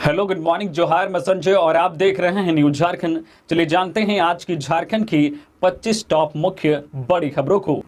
Hello, good morning, जोहार, मैं संजय और आप देख रहे हैं न्यूज झारखंड। चलिए जानते हैं आज की झारखंड की 25 टॉप मुख्य बड़ी खबरों को।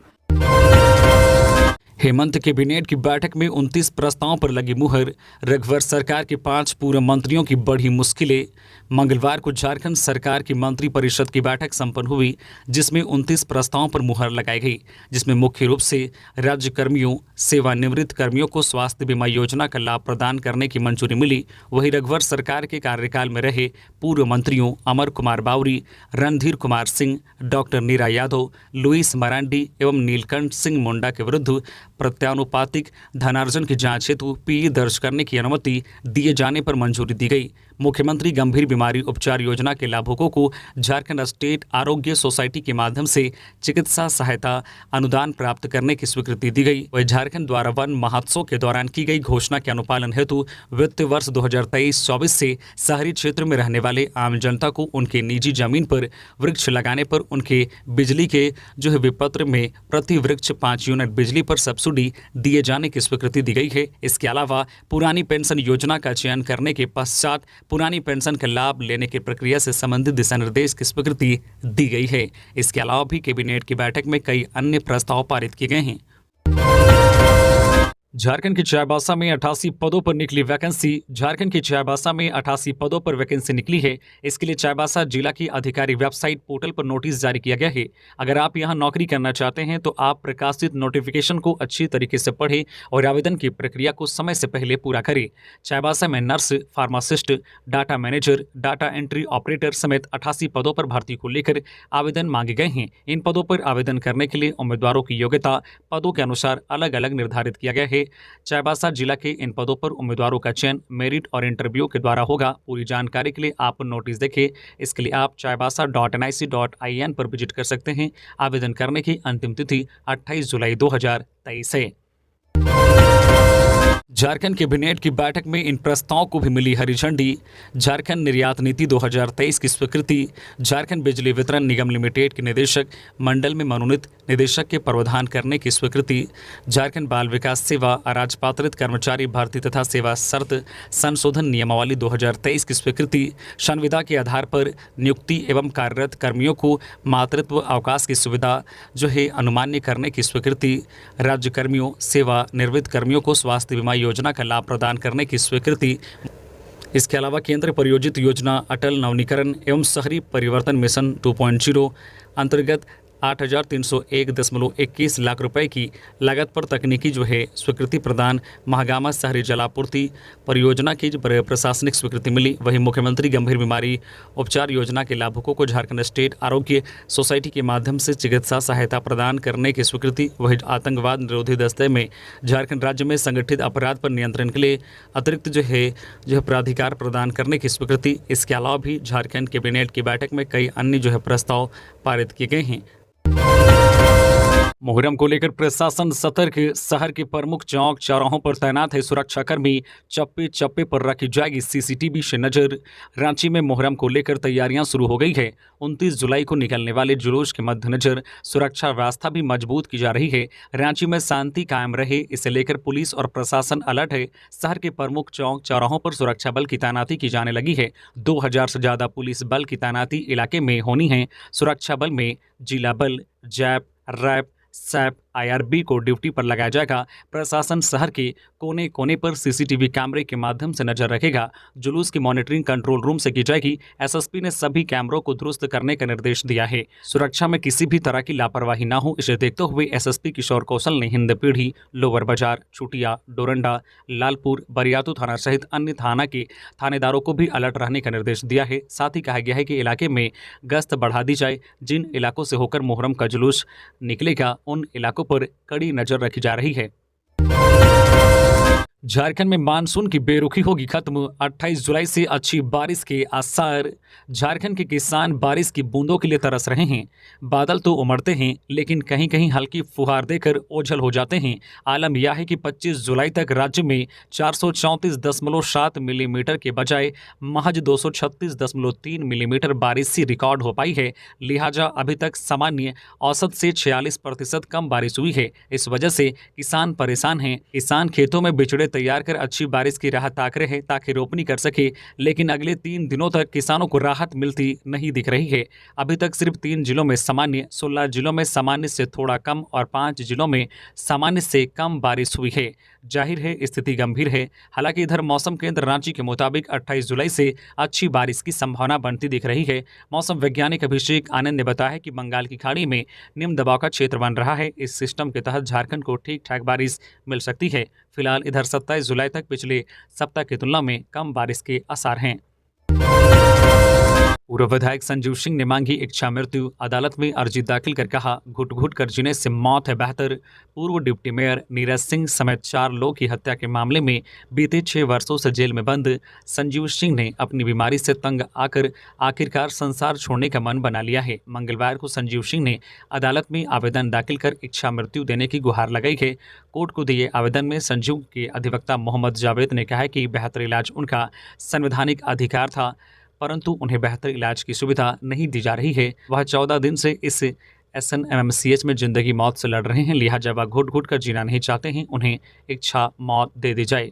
हेमंत कैबिनेट की बैठक में 29 प्रस्तावों पर लगी मुहर। रघुवर सरकार के 5 पूर्व मंत्रियों की बढ़ी मुश्किलें। मंगलवार को झारखंड सरकार की मंत्रिपरिषद की बैठक संपन्न हुई, जिसमें 29 प्रस्तावों पर मुहर लगाई गई, जिसमें मुख्य रूप से राज्य कर्मियों, सेवानिवृत्त कर्मियों को स्वास्थ्य बीमा योजना का लाभ प्रदान करने की मंजूरी मिली। वहीं रघुवर सरकार के कार्यकाल में रहे पूर्व मंत्रियों अमर कुमार बावरी, रणधीर कुमार सिंह, डॉक्टर नीरा यादव, लुइस मरांडी एवं नीलकंठ सिंह मुंडा के विरुद्ध प्रत्यानुपातिक धनार्जन की जांच हेतु पीई दर्ज करने की अनुमति दिए जाने पर मंजूरी दी गई। मुख्यमंत्री गंभीर बीमारी उपचार योजना के लाभुकों को झारखंड स्टेट आरोग्य सोसाइटी के माध्यम से चिकित्सा सहायता अनुदान प्राप्त करने की स्वीकृति दी गई। वहीं झारखंड द्वारा वन महोत्सव के दौरान की गई घोषणा के अनुपालन हेतु वित्त वर्ष 2023-24 से शहरी क्षेत्र में रहने वाले आम जनता को उनके निजी जमीन पर वृक्ष लगाने पर उनके बिजली के विपत्र में प्रति वृक्ष 5 यूनिट बिजली पर सब्सिडी दिए जाने की स्वीकृति दी गई है। इसके अलावा पुरानी पेंशन योजना का चयन करने के पश्चात पुरानी पेंशन का लाभ लेने की प्रक्रिया से संबंधित दिशा निर्देश की स्वीकृति दी गई है। इसके अलावा भी कैबिनेट की बैठक में कई अन्य प्रस्ताव पारित किए गए हैं। झारखंड की चाईबासा में 88 पदों पर निकली वैकेंसी। झारखंड की चाईबासा में 88 पदों पर वैकेंसी निकली है। इसके लिए चाईबासा जिला की अधिकारी वेबसाइट पोर्टल पर नोटिस जारी किया गया है। अगर आप यहां नौकरी करना चाहते हैं तो आप प्रकाशित नोटिफिकेशन को अच्छी तरीके से पढ़ें और आवेदन की प्रक्रिया को समय से पहले पूरा करें। चाईबासा में nurse, pharmacist, data manager, data entry operator समेत 88 पदों पर भर्ती को लेकर आवेदन मांगे गए हैं। इन पदों पर आवेदन करने के लिए उम्मीदवारों की योग्यता पदों के अनुसार अलग अलग निर्धारित किया गया है। चाईबासा जिला के इन पदों पर उम्मीदवारों का चयन मेरिट और इंटरव्यू के द्वारा होगा। पूरी जानकारी के लिए आप नोटिस देखें। इसके लिए आप chaibasa.nic.in पर विजिट कर सकते हैं। आवेदन करने की अंतिम तिथि 28 जुलाई 2023 है। झारखंड कैबिनेट की बैठक में इन प्रस्तावों को भी मिली हरी झंडी। झारखंड निर्यात नीति 2023 की स्वीकृति। झारखंड बिजली वितरण निगम लिमिटेड के निदेशक मंडल में मनोनीत निदेशक के प्रावधान करने की स्वीकृति। झारखंड बाल विकास सेवा अराजपात्रित कर्मचारी भर्ती तथा सेवा शर्त संशोधन नियमावली 2023 की स्वीकृति। संविदा के आधार पर नियुक्ति एवं कार्यरत कर्मियों को मातृत्व अवकाश की सुविधा अनुमान्य करने की स्वीकृति। राज्य कर्मियों, सेवा निवृत्त कर्मियों को स्वास्थ्य बीमा योजना का लाभ प्रदान करने की स्वीकृति। इसके अलावा केंद्र प्रायोजित योजना अटल नवनीकरण एवं शहरी परिवर्तन मिशन 2.0 अंतर्गत 8,301.21 लाख रुपए की लागत पर तकनीकी स्वीकृति प्रदान। महागामा शहरी जलापूर्ति परियोजना की प्रशासनिक स्वीकृति मिली। वहीं मुख्यमंत्री गंभीर बीमारी उपचार योजना के लाभुकों को झारखंड स्टेट आरोग्य सोसाइटी के माध्यम से चिकित्सा सहायता प्रदान करने की स्वीकृति। वहीं आतंकवाद निरोधी दस्ते में झारखंड राज्य में संगठित अपराध पर नियंत्रण के लिए अतिरिक्त प्राधिकार प्रदान करने की स्वीकृति। इसके अलावा भी झारखंड कैबिनेट की बैठक में कई अन्य प्रस्ताव पारित किए गए हैं। मुहर्रम को लेकर प्रशासन सतर्क। शहर के प्रमुख चौक चौराहों पर तैनात है सुरक्षाकर्मी। चप्पे चप्पे पर रखी जाएगी सीसीटीवी से नजर। रांची में मुहर्रम को लेकर तैयारियां शुरू हो गई है। 29 जुलाई को निकलने वाले जुलूस के मद्देनजर सुरक्षा व्यवस्था भी मजबूत की जा रही है। रांची में शांति कायम रहे, इसे लेकर पुलिस और प्रशासन अलर्ट है। शहर के प्रमुख चौक चौराहों पर सुरक्षा बल की तैनाती की जाने लगी है। 2000 से ज्यादा पुलिस बल की तैनाती इलाके में होनी है। सुरक्षा बल में जिला बल, जैप, रैप, सैप, IRB को ड्यूटी पर लगाया जाएगा। प्रशासन शहर के कोने कोने पर सीसीटीवी कैमरे के माध्यम से नजर रखेगा। जुलूस की मॉनिटरिंग कंट्रोल रूम से की जाएगी। SSP ने सभी कैमरों को दुरुस्त करने का निर्देश दिया है। सुरक्षा में किसी भी तरह की लापरवाही न हो, इसे देखते हुए SSP किशोर कौशल ने हिंदपीढ़ी, लोअर बाजार, चुटिया, डोरंडा, लालपुर, बरियातू थाना सहित अन्य थाना के थानेदारों को भी अलर्ट रहने का निर्देश दिया है। साथ ही कहा गया है कि इलाके में गश्त बढ़ा दी जाए। जिन इलाकों से होकर मुहर्रम का जुलूस निकलेगा उन इलाकों पर कड़ी नजर रखी जा रही है। झारखंड में मानसून की बेरुखी होगी खत्म। 28 जुलाई से अच्छी बारिश के आसार। झारखंड के किसान बारिश की बूंदों के लिए तरस रहे हैं। बादल तो उमड़ते हैं लेकिन कहीं कहीं हल्की फुहार देकर ओझल हो जाते हैं। आलम यह है कि 25 जुलाई तक राज्य में 434.7 मिलीमीटर के बजाय महज 236.3 मिलीमीटर बारिश ही रिकॉर्ड हो पाई है। लिहाजा अभी तक सामान्य औसत से 46% कम बारिश हुई है। इस वजह से किसान परेशान हैं। किसान खेतों में बिछड़े तैयार कर अच्छी बारिश की राह ताक रहे हैं ताकि रोपनी कर सके, लेकिन अगले 3 दिनों तक किसानों को राहत मिलती नहीं दिख रही है। अभी तक सिर्फ 3 जिलों में सामान्य, 16 जिलों में सामान्य से थोड़ा कम और 5 जिलों में सामान्य से कम बारिश हुई है। जाहिर है स्थिति गंभीर है। हालांकि इधर मौसम केंद्र रांची के मुताबिक 28 जुलाई से अच्छी बारिश की संभावना बनती दिख रही है। मौसम वैज्ञानिक अभिषेक आनंद ने बताया कि बंगाल की खाड़ी में निम्न दबाव का क्षेत्र बन रहा है। इस सिस्टम के तहत झारखंड को ठीक ठाक बारिश मिल सकती है। फिलहाल इधर 27 जुलाई तक पिछले सप्ताह की तुलना में कम बारिश के आसार हैं। पूर्व विधायक संजीव सिंह ने मांगी इच्छा मृत्यु। अदालत में अर्जी दाखिल कर कहा, घुट घुट कर जीने से मौत है बेहतर। पूर्व डिप्टी मेयर नीरज सिंह समेत 4 लोगों की हत्या के मामले में बीते 6 वर्षों से जेल में बंद संजीव सिंह ने अपनी बीमारी से तंग आकर आखिरकार संसार छोड़ने का मन बना लिया है। मंगलवार को संजीव सिंह ने अदालत में आवेदन दाखिल कर इच्छा मृत्यु देने की गुहार लगाई है। कोर्ट को दिए आवेदन में संजीव के अधिवक्ता मोहम्मद जावेद ने कहा कि बेहतर इलाज उनका संवैधानिक अधिकार था, परंतु उन्हें बेहतर इलाज की सुविधा नहीं दी जा रही है। वह 14 दिन से इस SNMMCH में जिंदगी मौत से लड़ रहे हैं, लिहाजा वह घुट घुट कर जीना नहीं चाहते हैं। उन्हें इच्छा मौत दे दी जाए।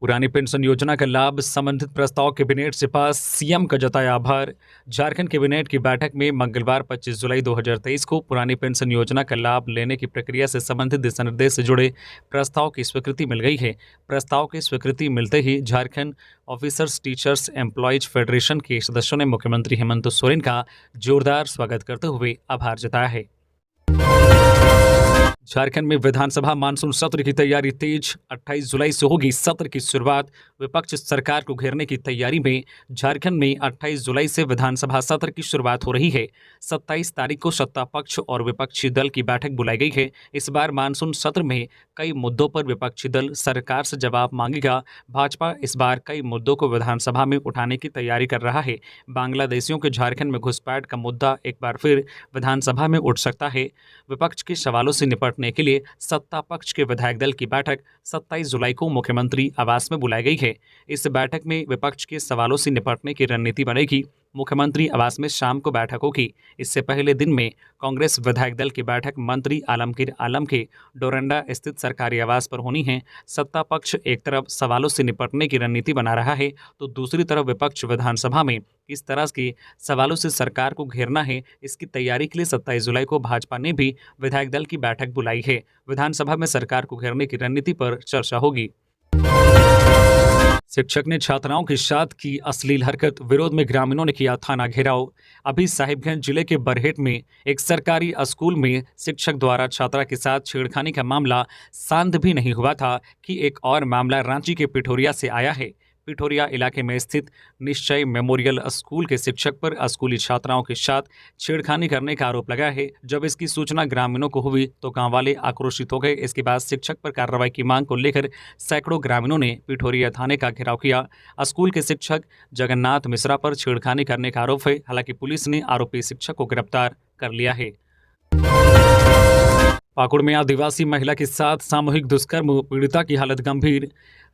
पुरानी पेंशन योजना का लाभ संबंधित प्रस्ताव कैबिनेट से पास, सीएम का जताया आभार। झारखंड कैबिनेट की बैठक में मंगलवार 25 जुलाई 2023 को पुरानी पेंशन योजना का लाभ लेने की प्रक्रिया से संबंधित दिशा निर्देश से जुड़े प्रस्ताव की स्वीकृति मिल गई है। प्रस्ताव की स्वीकृति मिलते ही Jharkhand officers teachers employees federation के सदस्यों ने मुख्यमंत्री हेमंत सोरेन का जोरदार स्वागत करते हुए आभार जताया है। झारखंड में विधानसभा मानसून सत्र की तैयारी तेज। 28 जुलाई से होगी सत्र की शुरुआत। विपक्ष सरकार को घेरने की तैयारी में। झारखंड में 28 जुलाई से विधानसभा सत्र की शुरुआत हो रही है। 27 तारीख को सत्ता पक्ष और विपक्षी दल की बैठक बुलाई गई है। इस बार मानसून सत्र में कई मुद्दों पर विपक्षी दल सरकार से जवाब मांगेगा। भाजपा इस बार कई मुद्दों को विधानसभा में उठाने की तैयारी कर रहा है। बांग्लादेशियों के झारखंड में घुसपैठ का मुद्दा एक बार फिर विधानसभा में उठ सकता है। विपक्ष के सवालों से निपटने के लिए सत्ता पक्ष के विधायक दल की बैठक 27 जुलाई को मुख्यमंत्री आवास में बुलाई गई है। इस बैठक में विपक्ष के सवालों से निपटने की रणनीति बनेगी। मुख्यमंत्री आवास में शाम को बैठक होगी। इससे पहले दिन में कांग्रेस विधायक दल की बैठक मंत्री आलमगीर आलम के डोरंडा स्थित सरकारी आवास पर होनी है। सत्ता पक्ष एक तरफ सवालों से निपटने की रणनीति बना रहा है, तो दूसरी तरफ विपक्ष विधानसभा में किस तरह के सवालों से सरकार को घेरना है, इसकी तैयारी के लिए 27 जुलाई को भाजपा ने भी विधायक दल की बैठक बुलाई है। विधानसभा में सरकार को घेरने की रणनीति पर चर्चा होगी। शिक्षक ने छात्राओं के साथ की अश्लील हरकत, विरोध में ग्रामीणों ने किया थाना घेराव। अभी साहिबगंज जिले के बरहेट में एक सरकारी स्कूल में शिक्षक द्वारा छात्रा के साथ छेड़खानी का मामला शांत भी नहीं हुआ था कि एक और मामला रांची के पिठोरिया से आया है। पिठोरिया इलाके में स्थित निश्चय मेमोरियल स्कूल के शिक्षक पर स्कूली छात्राओं के साथ छेड़खानी करने का आरोप लगा है। जब इसकी सूचना ग्रामीणों को हुई तो गांव वाले आक्रोशित हो गए। इसके बाद शिक्षक पर कार्रवाई की मांग को लेकर सैकड़ों ग्रामीणों ने पिठोरिया थाने का घेराव किया। स्कूल के शिक्षक जगन्नाथ मिश्रा पर छेड़खानी करने का आरोप है। हालांकि पुलिस ने आरोपी शिक्षक को गिरफ्तार कर लिया है। पाकुड़ में आदिवासी महिला के साथ सामूहिक दुष्कर्म, पीड़िता की हालत गंभीर।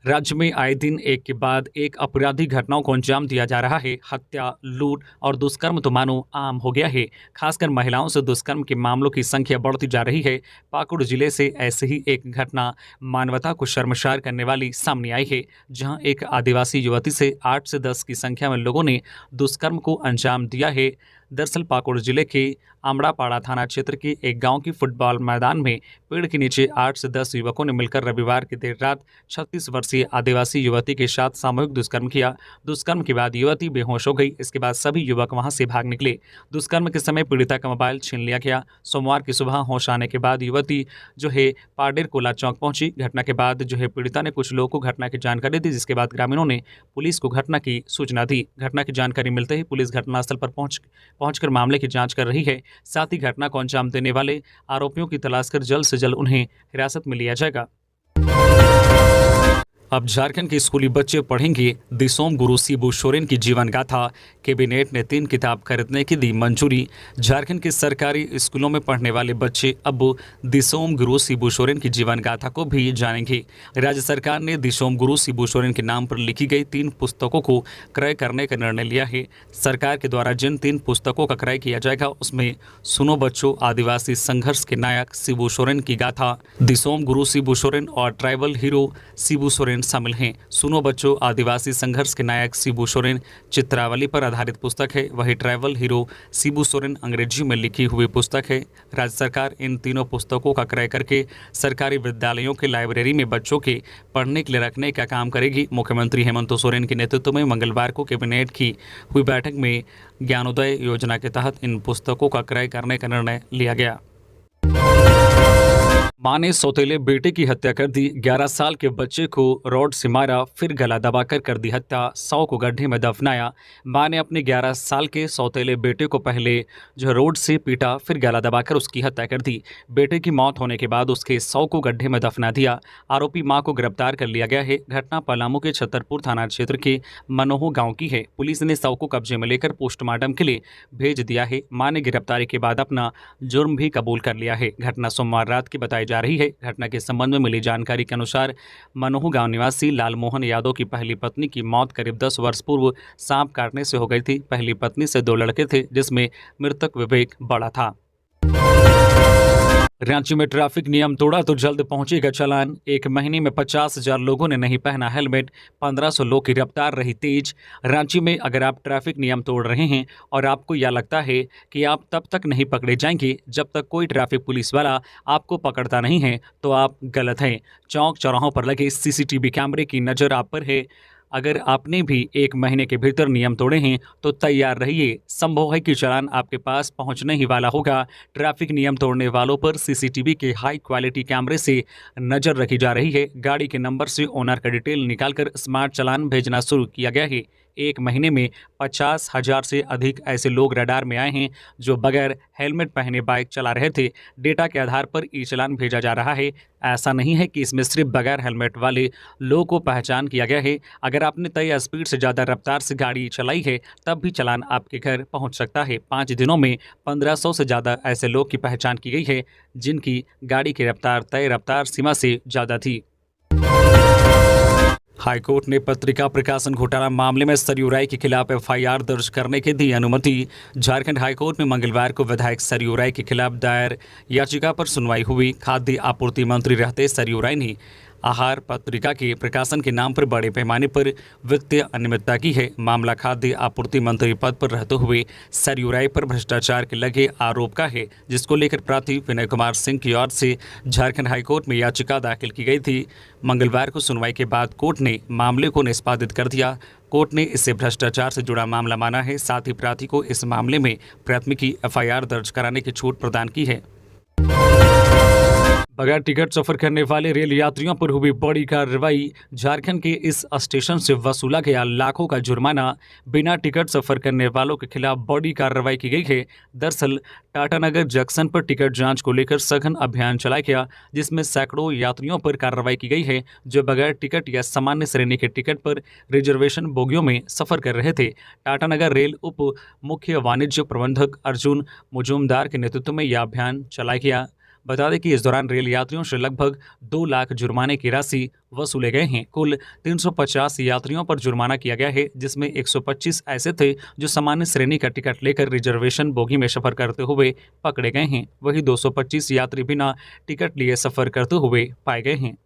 राज्य में आए दिन एक के बाद एक आपराधिक घटनाओं को अंजाम दिया जा रहा है। हत्या, लूट और दुष्कर्म तो मानो आम हो गया है। खासकर महिलाओं से दुष्कर्म के मामलों की संख्या बढ़ती जा रही है। पाकुड़ जिले से ऐसे ही एक घटना मानवता को शर्मसार करने वाली सामने आई है, जहां एक आदिवासी युवती से 8 से 10 की संख्या में लोगों ने दुष्कर्म को अंजाम दिया है। दरअसल पाकुड़ जिले के आमड़ापाड़ा थाना क्षेत्र के एक गांव की फुटबॉल मैदान में पेड़ के नीचे 8 से 10 युवकों ने मिलकर रविवार की देर रात 36 वर्षीय आदिवासी युवती के साथ सामूहिक दुष्कर्म किया। दुष्कर्म के बाद युवती बेहोश हो गई। इसके बाद सभी युवक वहां से भाग निकले। दुष्कर्म के समय पीड़िता का मोबाइल छीन लिया गया। सोमवार की सुबह होश आने के बाद युवती जो है पाडेर कोला चौक पहुंची। घटना के बाद जो है पीड़िता ने कुछ लोगों को घटना की जानकारी दी, जिसके बाद ग्रामीणों ने पुलिस को घटना की सूचना दी। घटना की जानकारी मिलते ही पुलिस घटनास्थल पर पहुंचकर मामले की जांच कर रही है। साथ ही घटना को अंजाम देने वाले आरोपियों की तलाश कर जल्द से जल्द उन्हें हिरासत में लिया जाएगा। अब झारखंड के स्कूली बच्चे पढ़ेंगे दिसोम गुरु शिबू सोरेन की जीवन गाथा। कैबिनेट ने 3 किताब खरीदने की दी मंजूरी। झारखंड के सरकारी स्कूलों में पढ़ने वाले बच्चे अब दिसोम गुरु शिबू सोरेन की जीवन गाथा को भी जानेंगे। राज्य सरकार ने दिसोम गुरु शिबू सोरेन के नाम पर लिखी गई 3 पुस्तकों को क्रय करने का निर्णय लिया है। सरकार के द्वारा जिन 3 पुस्तकों का क्रय किया जाएगा उसमें सुनो बच्चों आदिवासी संघर्ष के नायक शिबू सोरेन की गाथा, दिसोम गुरु शिबू सोरेन और ट्राइबल हीरो शिबू सोरेन शामिल हैं। सुनो बच्चों आदिवासी संघर्ष के नायक शिबू सोरेन चित्रावली पर आधारित पुस्तक है, वही ट्राइबल हीरो शिबू सोरेन अंग्रेजी में लिखी हुई पुस्तक है। राज्य सरकार इन तीनों पुस्तकों का क्रय करके सरकारी विद्यालयों के लाइब्रेरी में बच्चों के पढ़ने के लिए रखने का काम करेगी। मुख्यमंत्री हेमंत सोरेन के नेतृत्व में मंगलवार को कैबिनेट की हुई बैठक में ज्ञानोदय योजना के तहत इन पुस्तकों का क्रय करने का निर्णय लिया गया। मां ने सौतेले बेटे की हत्या कर दी, 11 साल के बच्चे को रॉड से मारा, फिर गला दबाकर कर दी हत्या, 100 को गड्ढे में दफनाया। मां ने अपने 11 साल के सौतेले बेटे को पहले रोड से पीटा, फिर गला दबाकर उसकी हत्या कर दी। बेटे की मौत होने के बाद उसके 100 को गड्ढे में दफना दिया। आरोपी मां को गिरफ्तार कर लिया गया है। घटना पलामू के छतरपुर थाना क्षेत्र के मनोहो गाँव की है। पुलिस ने 100 को कब्जे में लेकर पोस्टमार्टम के लिए भेज दिया है। मां ने गिरफ्तारी के बाद अपना जुर्म भी कबूल कर लिया है। घटना सोमवार रात की बताई जा रही है। घटना के संबंध में मिली जानकारी के अनुसार मनोहू गांव निवासी लालमोहन यादव की पहली पत्नी की मौत करीब 10 वर्ष पूर्व सांप काटने से हो गई थी। पहली पत्नी से 2 लड़के थे, जिसमें मृतक विवेक बड़ा था। रांची में ट्रैफिक नियम तोड़ा तो जल्द पहुंचेगा चालान। 1 महीने में 50,000 लोगों ने नहीं पहना हेलमेट, 1500 लोग की रफ्तार रही तेज। रांची में अगर आप ट्रैफिक नियम तोड़ रहे हैं और आपको यह लगता है कि आप तब तक नहीं पकड़े जाएंगे जब तक कोई ट्रैफिक पुलिस वाला आपको पकड़ता नहीं है, तो आप गलत हैं। चौक चौराहों पर लगे CCTV कैमरे की नज़र आप पर है। अगर आपने भी 1 महीने के भीतर नियम तोड़े हैं तो तैयार रहिए, संभव है कि चालान आपके पास पहुंचने ही वाला होगा। ट्रैफिक नियम तोड़ने वालों पर CCTV के हाई क्वालिटी कैमरे से नज़र रखी जा रही है। गाड़ी के नंबर से ओनर का डिटेल निकालकर स्मार्ट चालान भेजना शुरू किया गया है। 1 महीने में 50,000 से अधिक ऐसे लोग रडार में आए हैं जो बगैर हेलमेट पहने बाइक चला रहे थे। डेटा के आधार पर ई-चालान भेजा जा रहा है। ऐसा नहीं है कि इसमें सिर्फ बगैर हेलमेट वाले लोगों को पहचान किया गया है। अगर आपने तय स्पीड से ज़्यादा रफ्तार से गाड़ी चलाई है तब भी चालान आपके घर पहुंच सकता है। 5 दिनों में 1500 से ज़्यादा ऐसे लोग की पहचान की गई है जिनकी गाड़ी की रफ्तार तय रफ्तार सीमा से ज़्यादा थी। हाईकोर्ट ने पत्रिका प्रकाशन घोटाला मामले में सरयू राय के खिलाफ FIR दर्ज करने की दी अनुमति। झारखंड हाईकोर्ट में मंगलवार को विधायक सरयू राय के खिलाफ दायर याचिका पर सुनवाई हुई। खाद्य आपूर्ति मंत्री रहते सरयू राय ने आहार पत्रिका के प्रकाशन के नाम पर बड़े पैमाने पर वित्तीय अनियमितता की है। मामला खाद्य आपूर्ति मंत्री पद पर रहते हुए सरयू राय पर भ्रष्टाचार के लगे आरोप का है, जिसको लेकर प्रार्थी विनय कुमार सिंह की ओर से झारखंड हाईकोर्ट में याचिका दाखिल की गई थी। मंगलवार को सुनवाई के बाद कोर्ट ने मामले को निष्पादित कर दिया। कोर्ट ने इसे भ्रष्टाचार से जुड़ा मामला माना है। साथ ही प्रार्थी को इस मामले में प्राथमिकी FIR दर्ज कराने की छूट प्रदान की है। बगैर टिकट सफर करने वाले रेल यात्रियों पर हुई बड़ी कार्रवाई। झारखंड के इस स्टेशन से वसूला गया लाखों का जुर्माना। बिना टिकट सफर करने वालों के खिलाफ बड़ी कार्रवाई की गई है। दरअसल टाटानगर जंक्शन पर टिकट जांच को लेकर सघन अभियान चलाया गया, जिसमें सैकड़ों यात्रियों पर कार्रवाई की गई है जो बगैर टिकट या सामान्य श्रेणी के टिकट पर रिजर्वेशन बोगियों में सफर कर रहे थे। टाटानगर रेल उप मुख्य वाणिज्य प्रबंधक अर्जुन मुजुमदार के नेतृत्व में यह अभियान चलाया गया। बता दें कि इस दौरान रेल यात्रियों से लगभग 2 लाख जुर्माने की राशि वसूले गए हैं। कुल 350 यात्रियों पर जुर्माना किया गया है, जिसमें 125 ऐसे थे जो सामान्य श्रेणी का टिकट लेकर रिजर्वेशन बोगी में सफर करते हुए पकड़े गए हैं। वहीं 225 यात्री बिना टिकट लिए सफर करते हुए पाए गए हैं।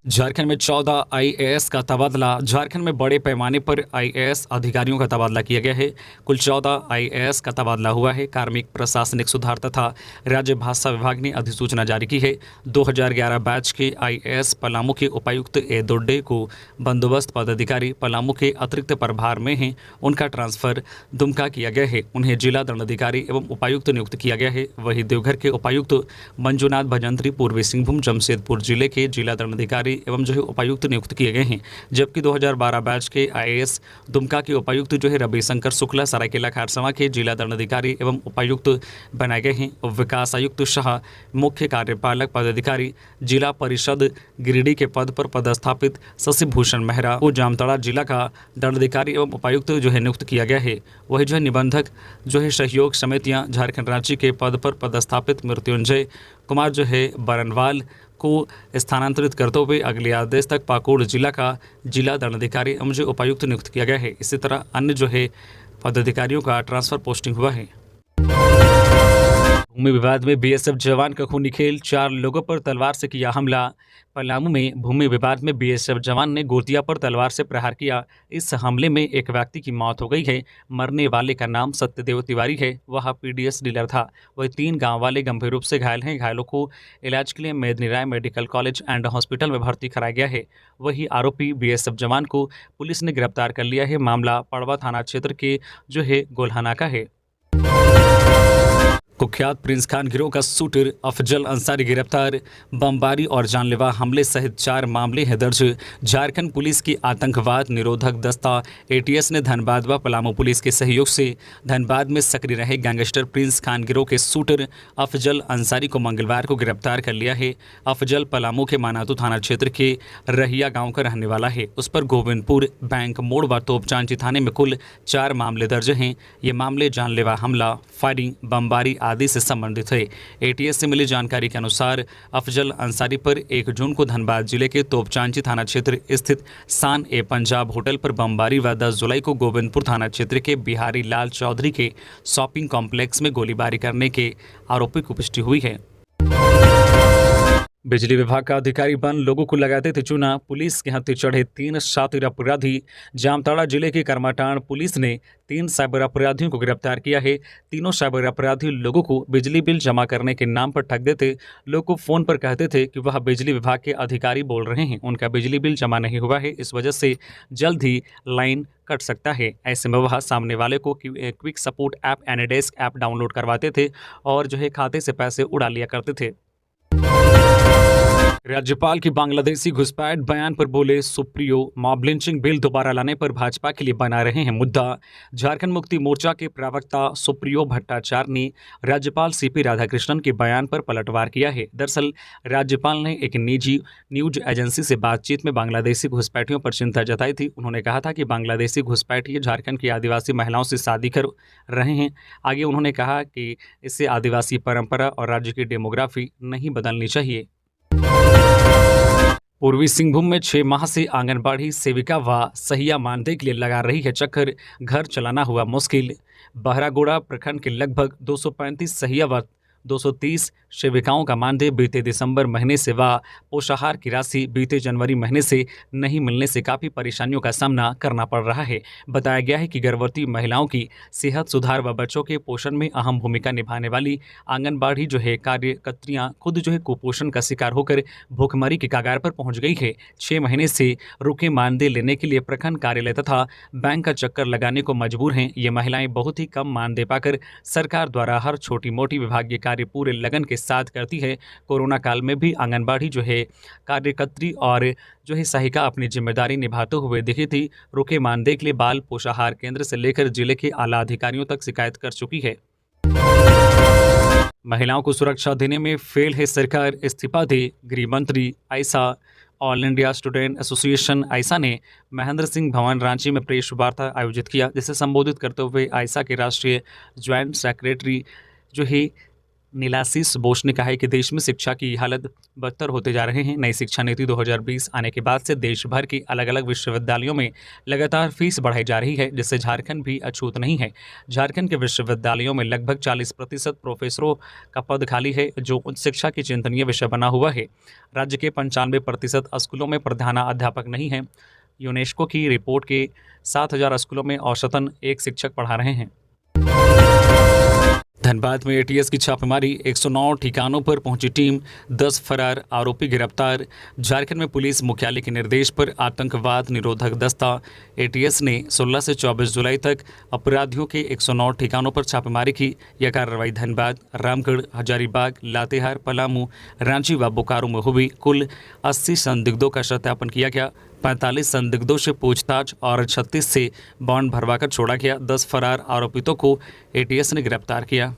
झारखंड में 14 IAS का तबादला। झारखंड में बड़े पैमाने पर IAS अधिकारियों का तबादला किया गया है। कुल 14 IAS का तबादला हुआ है। कार्मिक प्रशासनिक सुधार तथा राज्य भाषा विभाग ने अधिसूचना जारी की है। 2011 बैच के IAS पलामू के उपायुक्त A दोड्डे को बंदोबस्त पदाधिकारी पलामू के अतिरिक्त प्रभार में हैं। उनका ट्रांसफर दुमका किया गया है। उन्हें जिला दंडाधिकारी एवं उपायुक्त नियुक्त किया गया है। वहीं देवघर के उपायुक्त मंजुनाथ भजंत्री पूर्वी सिंहभूम जमशेदपुर जिले के जिला दंडाधिकारी एवं जो है उपायुक्त नियुक्त किए गए हैं, जबकि 2012 बैच के IAS दुमका के उपायुक्त जो है रविशंकर शुक्ला सरायकेला खरसावां के जिला दंडाधिकारी एवं उपायुक्त बनाए गए हैं। विकास आयुक्त शाह मुख्य कार्यपालक पदाधिकारी जिला परिषद गिरिडीह के पद पर पदस्थापित शशि भूषण मेहरा को जामताड़ा जिला का दंडाधिकारी एवं उपायुक्त जो है नियुक्त किया गया है। वही जो है निबंधक जो है सहयोग समितियां झारखंड राज्य के पद पर पदस्थापित मृत्युंजय कुमार जो है बरनवाल को स्थानांतरित करते हुए अगले आदेश तक पाकुड़ जिला का जिला दंडाधिकारी एवं जो उपायुक्त नियुक्त किया गया है। इसी तरह अन्य जो है पदाधिकारियों का ट्रांसफर पोस्टिंग हुआ है। भूमि विवाद में BSF जवान का खूनी खेल, 4 लोगों पर तलवार से किया हमला। पलामू में भूमि विवाद में BSF जवान ने गोतिया पर तलवार से प्रहार किया। इस हमले में एक व्यक्ति की मौत हो गई है। मरने वाले का नाम सत्यदेव तिवारी है, वह PDS डीलर था। वही 3 गांव वाले गंभीर रूप से घायल हैं। घायलों को इलाज के लिए मेदिनी राय मेडिकल कॉलेज एंड हॉस्पिटल में भर्ती कराया गया है। वही आरोपी BSF जवान को पुलिस ने गिरफ्तार कर लिया है। मामला पड़वा थाना क्षेत्र के जो है गोल्हाना का है। कुख्यात प्रिंस खान गिरोह का शूटर अफजल अंसारी गिरफ्तार। बमबारी और जानलेवा हमले सहित 4 मामले हैं दर्ज। झारखंड पुलिस की आतंकवाद निरोधक दस्ता ATS ने धनबाद व पलामू पुलिस के सहयोग से धनबाद में सक्रिय रहे गैंगस्टर प्रिंस खान गिरोह के शूटर अफजल अंसारी को मंगलवार को गिरफ्तार कर लिया है। अफजल पलामू के मानातू थाना क्षेत्र के रहिया गाँव का रहने वाला है। उस पर गोविंदपुर बैंक मोड़ व तोपचांची थाने में कुल 4 मामले दर्ज हैं। ये मामले जानलेवा हमला, फायरिंग, बमबारी आदि से संबंधित है। ATS से मिली जानकारी के अनुसार अफजल अंसारी पर 1 जून को धनबाद जिले के तोपचांची थाना क्षेत्र स्थित सान-ए-पंजाब होटल पर बमबारी व 10 जुलाई को गोविंदपुर थाना क्षेत्र के बिहारी लाल चौधरी के शॉपिंग कॉम्प्लेक्स में गोलीबारी करने के आरोपी की पुष्टि हुई है। बिजली विभाग का अधिकारी बन लोगों को लगाते थे चूना, पुलिस के हत्थे चढ़े 3 शातिर अपराधी। जामताड़ा जिले के करमाटांड़ पुलिस ने 3 साइबर अपराधियों को गिरफ्तार किया है। तीनों साइबर अपराधी लोगों को बिजली बिल जमा करने के नाम पर ठग देते। लोगों को फोन पर कहते थे कि वह बिजली विभाग के अधिकारी बोल रहे हैं, उनका बिजली बिल जमा नहीं हुआ है, इस वजह से जल्द ही लाइन कट सकता है। ऐसे में वह सामने वाले को quick support app AnyDesk app download करवाते थे और जो है खाते से पैसे उड़ा लिया करते थे। राज्यपाल की बांग्लादेशी घुसपैठ बयान पर बोले सुप्रियो, मॉब लिंचिंग बिल दोबारा लाने पर भाजपा के लिए बना रहे हैं मुद्दा। झारखंड मुक्ति मोर्चा के प्रवक्ता सुप्रियो भट्टाचार्य ने राज्यपाल CP राधाकृष्णन के बयान पर पलटवार किया है। दरअसल राज्यपाल ने एक निजी न्यूज एजेंसी से बातचीत में बांग्लादेशी घुसपैठियों पर चिंता जताई थी। उन्होंने कहा था कि बांग्लादेशी घुसपैठिए झारखंड की आदिवासी महिलाओं से शादी कर रहे हैं। आगे उन्होंने कहा कि इससे आदिवासी परंपरा और राज्य की डेमोग्राफी नहीं बदलनी चाहिए। पूर्वी सिंहभूम में 6 माह से आंगनबाड़ी सेविका व सहिया मानदेय के लिए लगा रही है चक्कर, घर चलाना हुआ मुश्किल। बहरागोड़ा प्रखंड के लगभग 235 सहिया व 230 सेविकाओं का मानदेय बीते दिसंबर महीने से व पोषाहार की राशि बीते जनवरी महीने से नहीं मिलने से काफ़ी परेशानियों का सामना करना पड़ रहा है। बताया गया है कि गर्भवती महिलाओं की सेहत सुधार व बच्चों के पोषण में अहम भूमिका निभाने वाली आंगनबाड़ी जो है कार्यकर्त्रियाँ खुद जो है कुपोषण का शिकार होकर भूखमरी के कगार पर पहुँच गई है। 6 महीने से रुके मानदेय लेने के लिए प्रखंड कार्यालय तथा बैंक का चक्कर लगाने को मजबूर हैं। ये महिलाएं बहुत ही कम मानदेय पाकर सरकार द्वारा हर छोटी मोटी विभागीय कार्य पूरे लगन के साथ करती है। कोरोना काल में भी आंगनबाड़ी जो है कार्यकर्त्री और जो है सहायिका अपनी जिम्मेदारी निभाते हुए दिखी थी। रुके मानदेय के लिए बाल पोषाहार केंद्र से लेकर जिले के आला अधिकारियों तक शिकायत कर चुकी है। महिलाओं को सुरक्षा देने में फेल है सरकार, इस्तीफा दे गृह मंत्री Ayesha. All India student association Ayesha ने महेंद्र सिंह भवन रांची में प्रेस वार्ता आयोजित किया, जिसे संबोधित करते हुए आयशा के राष्ट्रीय ज्वाइंट सेक्रेटरी जो है नीलाशीष बोस ने कहा है कि देश में शिक्षा की हालत बदतर होते जा रहे हैं। नई शिक्षा नीति 2020 आने के बाद से देश भर के अलग अलग विश्वविद्यालयों में लगातार फीस बढ़ाई जा रही है, जिससे झारखंड भी अछूत नहीं है। झारखंड के विश्वविद्यालयों में लगभग 40% प्रोफेसरों का पद खाली है, जो उच्च शिक्षा की चिंतनीय विषय बना हुआ है। राज्य के 95% स्कूलों में प्रधानाध्यापक नहीं है। यूनेस्को की रिपोर्ट के 7000 स्कूलों में औसतन 1 शिक्षक पढ़ा रहे हैं। धनबाद में एटीएस की छापेमारी, 109 ठिकानों पर पहुंची टीम, 10 फरार आरोपी गिरफ्तार। झारखंड में पुलिस मुख्यालय के निर्देश पर आतंकवाद निरोधक दस्ता एटीएस ने 16 से 24 जुलाई तक अपराधियों के 109 ठिकानों पर छापेमारी की। यह कार्रवाई धनबाद, रामगढ़, हजारीबाग, लातेहार, पलामू, रांची व बोकारो में हुई। कुल 80 संदिग्धों का सत्यापन किया गया। 45 संदिग्धों से पूछताछ और 36 से बॉन्ड भरवाकर छोड़ा गया। 10 फरार आरोपितों को एटीएस ने गिरफ्तार किया।